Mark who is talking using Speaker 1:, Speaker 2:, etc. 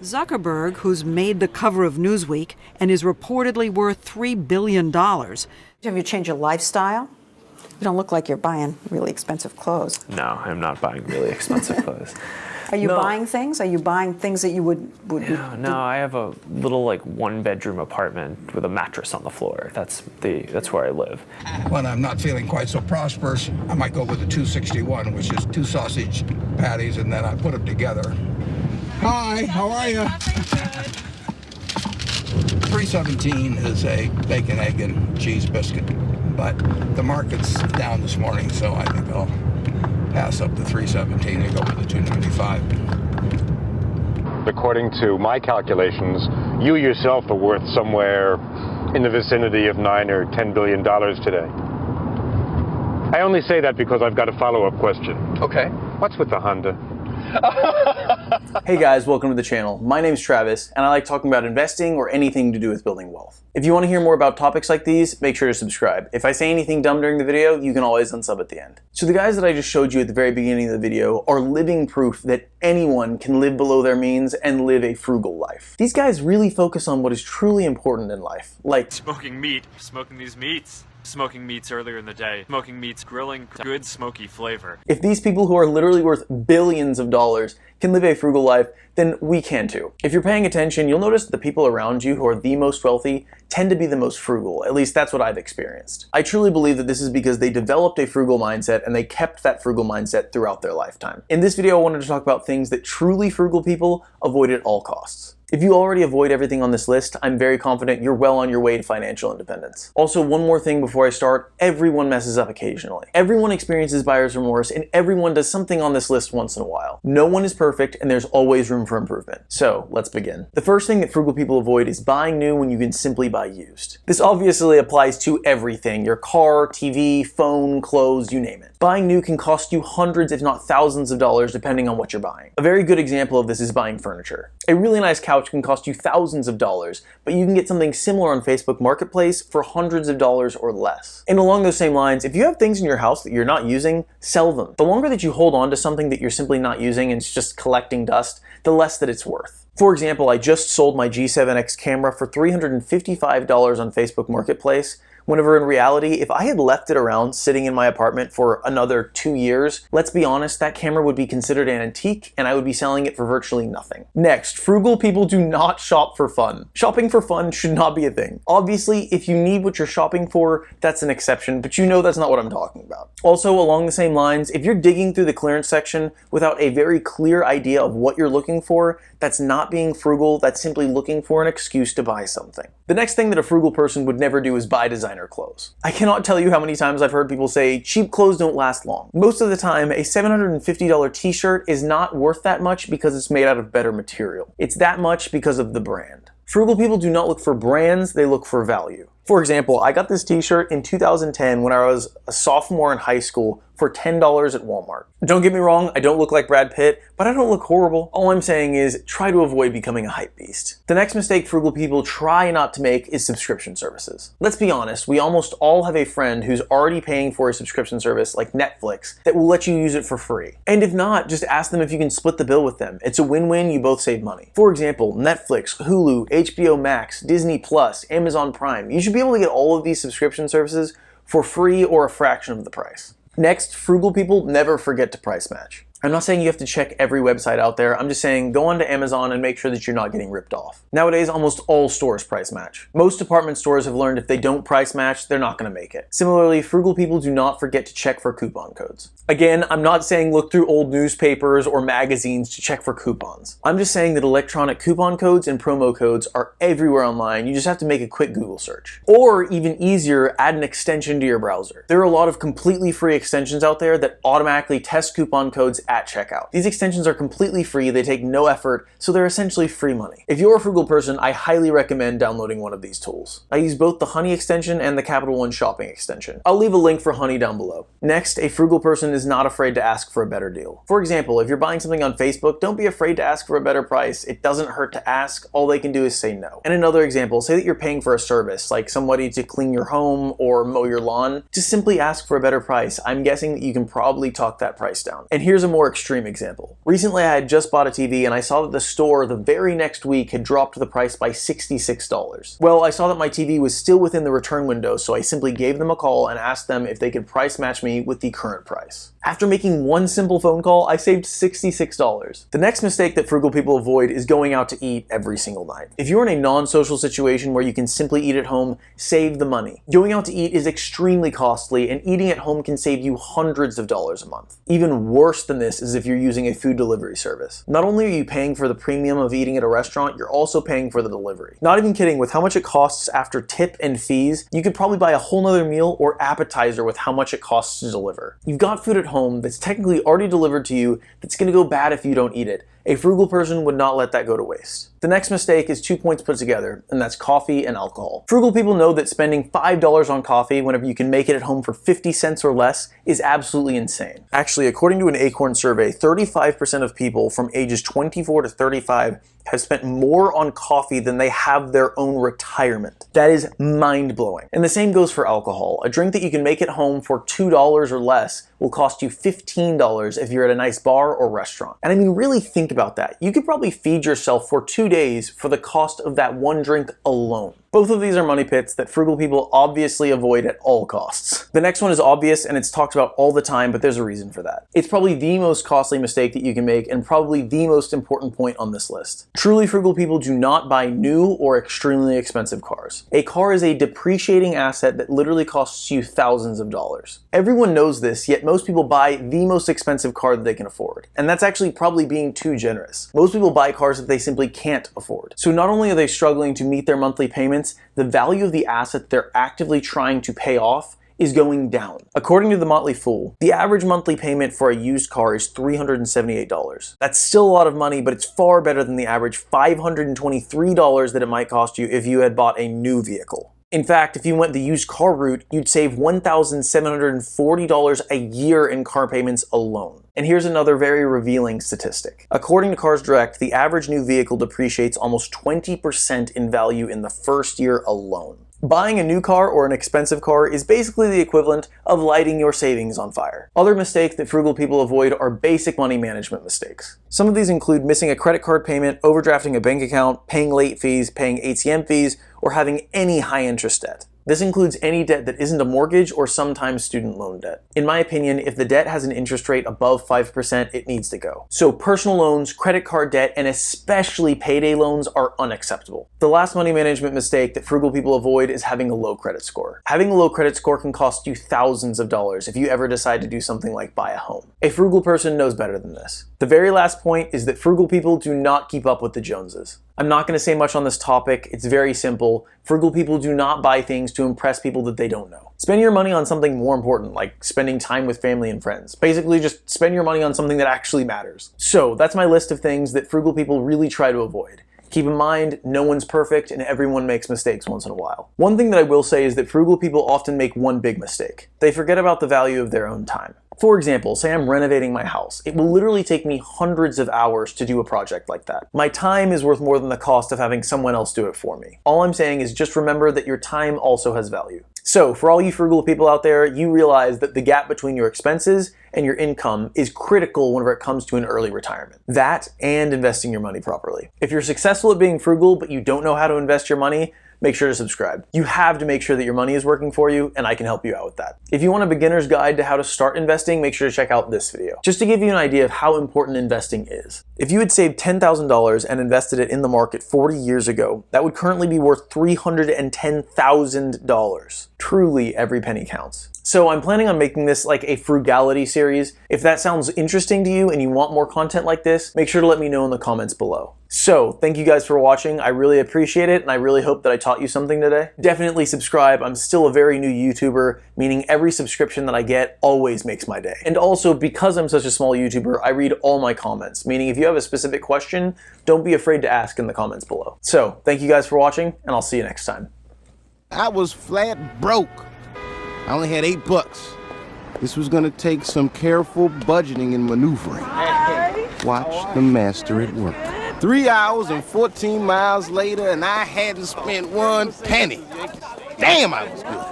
Speaker 1: Zuckerberg, who's made the cover of Newsweek and is reportedly worth $3 billion.
Speaker 2: Have you changed your lifestyle? You don't look like you're buying really expensive clothes.
Speaker 3: No, I'm not buying really expensive clothes.
Speaker 2: Are you buying things? Are you buying things that you would
Speaker 3: No, I have a little like one-bedroom apartment with a mattress on the floor. That's where I live.
Speaker 4: When I'm not feeling quite so prosperous, I might go with the 261, which is 2 sausage patties, and then I put them together. Hi, how are you? 317 is a bacon, egg, and cheese biscuit, but the market's down this morning, so I think I'll pass up the 317 and go with the 295.
Speaker 5: According to my calculations, you yourself are worth somewhere in the vicinity of $9 or $10 billion today. I only say that because I've got a follow-up question.
Speaker 6: Okay.
Speaker 5: What's with the Honda?
Speaker 6: Hey guys, welcome to the channel. My name's Travis, and I like talking about investing or anything to do with building wealth. If you want to hear more about topics like these, make sure to subscribe. If I say anything dumb during the video, you can always unsub at the end. So the guys that I just showed you at the very beginning of the video are living proof that anyone can live below their means and live a frugal life. These guys really focus on what is truly important in life, like
Speaker 7: smoking meat, smoking these meats. Smoking meats earlier in the day. Smoking meats, grilling, good smoky flavor.
Speaker 6: If these people who are literally worth billions of dollars can live a frugal life, then we can too. If you're paying attention, you'll notice that the people around you who are the most wealthy tend to be the most frugal. At least that's what I've experienced. I truly believe that this is because they developed a frugal mindset and they kept that frugal mindset throughout their lifetime. In this video, I wanted to talk about things that truly frugal people avoid at all costs. If you already avoid everything on this list, I'm very confident you're well on your way to financial independence. Also, one more thing before I start, everyone messes up occasionally. Everyone experiences buyer's remorse, and everyone does something on this list once in a while. No one is perfect, and there's always room for improvement. So, let's begin. The first thing that frugal people avoid is buying new when you can simply buy used. This obviously applies to everything: your car, TV, phone, clothes, you name it. Buying new can cost you hundreds, if not thousands of dollars, depending on what you're buying. A very good example of this is buying furniture. A really nice couch can cost you thousands of dollars, but you can get something similar on Facebook Marketplace for hundreds of dollars or less. And along those same lines, if you have things in your house that you're not using, sell them. The longer that you hold on to something that you're simply not using and it's just collecting dust, the less that it's worth. For example, I just sold my G7X camera for $355 on Facebook Marketplace, whenever in reality, if I had left it around sitting in my apartment for another 2 years, let's be honest, that camera would be considered an antique and I would be selling it for virtually nothing. Next, frugal people do not shop for fun. Shopping for fun should not be a thing. Obviously, if you need what you're shopping for, that's an exception, but you know that's not what I'm talking about. Also, along the same lines, if you're digging through the clearance section without a very clear idea of what you're looking for, that's not being frugal, that's simply looking for an excuse to buy something. The next thing that a frugal person would never do is buy designer clothes. I cannot tell you how many times I've heard people say cheap clothes don't last long. Most of the time, a $750 t-shirt is not worth that much because it's made out of better material. It's that much because of the brand. Frugal people do not look for brands, they look for value. For example, I got this t-shirt in 2010 when I was a sophomore in high school for $10 at Walmart. Don't get me wrong, I don't look like Brad Pitt, but I don't look horrible. All I'm saying is try to avoid becoming a hype beast. The next mistake frugal people try not to make is subscription services. Let's be honest, we almost all have a friend who's already paying for a subscription service like Netflix that will let you use it for free. And if not, just ask them if you can split the bill with them. It's a win-win, you both save money. For example, Netflix, Hulu, HBO Max, Disney Plus, Amazon Prime. You should be able to get all of these subscription services for free or a fraction of the price. Next, frugal people never forget to price match. I'm not saying you have to check every website out there, I'm just saying go onto Amazon and make sure that you're not getting ripped off. Nowadays, almost all stores price match. Most department stores have learned if they don't price match, they're not going to make it. Similarly, frugal people do not forget to check for coupon codes. Again, I'm not saying look through old newspapers or magazines to check for coupons. I'm just saying that electronic coupon codes and promo codes are everywhere online. You just have to make a quick Google search. Or even easier, add an extension to your browser. There are a lot of completely free extensions out there that automatically test coupon codes at checkout. These extensions are completely free, they take no effort, so they're essentially free money. If you're a frugal person, I highly recommend downloading one of these tools. I use both the Honey extension and the Capital One shopping extension. I'll leave a link for Honey down below. Next, a frugal person is not afraid to ask for a better deal. For example, if you're buying something on Facebook, don't be afraid to ask for a better price. It doesn't hurt to ask, all they can do is say no. And another example, say that you're paying for a service, like somebody to clean your home or mow your lawn. Just simply ask for a better price. I'm guessing that you can probably talk that price down. And here's a more more extreme example. Recently I had just bought a TV and I saw that the store the very next week had dropped the price by $66. Well, I saw that my TV was still within the return window, so I simply gave them a call and asked them if they could price match me with the current price. After making one simple phone call, I saved $66. The next mistake that frugal people avoid is going out to eat every single night. If you're in a non-social situation where you can simply eat at home, save the money. Going out to eat is extremely costly, and eating at home can save you hundreds of dollars a month. Even worse than this is if you're using a food delivery service. Not only are you paying for the premium of eating at a restaurant, you're also paying for the delivery. Not even kidding, with how much it costs after tip and fees, you could probably buy a whole nother meal or appetizer with how much it costs to deliver. You've got food at home that's technically already delivered to you that's going to go bad if you don't eat it. A frugal person would not let that go to waste. The next mistake is 2 points put together, and that's coffee and alcohol. Frugal people know that spending $5 on coffee whenever you can make it at home for 50 cents or less is absolutely insane. Actually, according to an Acorn survey, 35% of people from ages 24 to 35 have spent more on coffee than they have their own retirement. That is mind-blowing. And the same goes for alcohol. A drink that you can make at home for $2 or less will cost you $15 if you're at a nice bar or restaurant. And I mean, really think about that. You could probably feed yourself for 2 days for the cost of that one drink alone. Both of these are money pits that frugal people obviously avoid at all costs. The next one is obvious and it's talked about all the time, but there's a reason for that. It's probably the most costly mistake that you can make and probably the most important point on this list. Truly frugal people do not buy new or extremely expensive cars. A car is a depreciating asset that literally costs you thousands of dollars. Everyone knows this, yet most people buy the most expensive car that they can afford. And that's actually probably being too generous. Most people buy cars that they simply can't afford. So not only are they struggling to meet their monthly payments, the value of the asset they're actively trying to pay off is going down. According to the Motley Fool, the average monthly payment for a used car is $378. That's still a lot of money, but it's far better than the average $523 that it might cost you if you had bought a new vehicle. In fact, if you went the used car route, you'd save $1,740 a year in car payments alone. And here's another very revealing statistic. According to Cars Direct, the average new vehicle depreciates almost 20% in value in the first year alone. Buying a new car or an expensive car is basically the equivalent of lighting your savings on fire. Other mistakes that frugal people avoid are basic money management mistakes. Some of these include missing a credit card payment, overdrafting a bank account, paying late fees, paying ATM fees, or having any high interest debt. This includes any debt that isn't a mortgage or sometimes student loan debt. In my opinion, if the debt has an interest rate above 5%, it needs to go. So personal loans, credit card debt, and especially payday loans are unacceptable. The last money management mistake that frugal people avoid is having a low credit score. Having a low credit score can cost you thousands of dollars if you ever decide to do something like buy a home. A frugal person knows better than this. The very last point is that frugal people do not keep up with the Joneses. I'm not going to say much on this topic. It's very simple. Frugal people do not buy things to impress people that they don't know. Spend your money on something more important, like spending time with family and friends. Basically, just spend your money on something that actually matters. So that's my list of things that frugal people really try to avoid. Keep in mind, no one's perfect and everyone makes mistakes once in a while. One thing that I will say is that frugal people often make one big mistake. They forget about the value of their own time. For example, say I'm renovating my house. It will literally take me hundreds of hours to do a project like that. My time is worth more than the cost of having someone else do it for me. All I'm saying is just remember that your time also has value. So for all you frugal people out there, you realize that the gap between your expenses and your income is critical whenever it comes to an early retirement. That and investing your money properly. If you're successful at being frugal but you don't know how to invest your money, make sure to subscribe. You have to make sure that your money is working for you, and I can help you out with that. If you want a beginner's guide to how to start investing, make sure to check out this video. Just to give you an idea of how important investing is. If you had saved $10,000 and invested it in the market 40 years ago, that would currently be worth $310,000. Truly, every penny counts. So I'm planning on making this like a frugality series. If that sounds interesting to you and you want more content like this, make sure to let me know in the comments below. So thank you guys for watching. I really appreciate it, and I really hope that I taught you something today. Definitely subscribe. I'm still a very new YouTuber, meaning every subscription that I get always makes my day. And also, because I'm such a small YouTuber, I read all my comments, meaning if you have a specific question, don't be afraid to ask in the comments below. So thank you guys for watching, and I'll see you next time.
Speaker 8: I was flat broke. I only had $8. This was gonna take some careful budgeting and maneuvering. Watch the master at work. 3 hours and 14 miles later, and I hadn't spent one penny. Damn, I was good.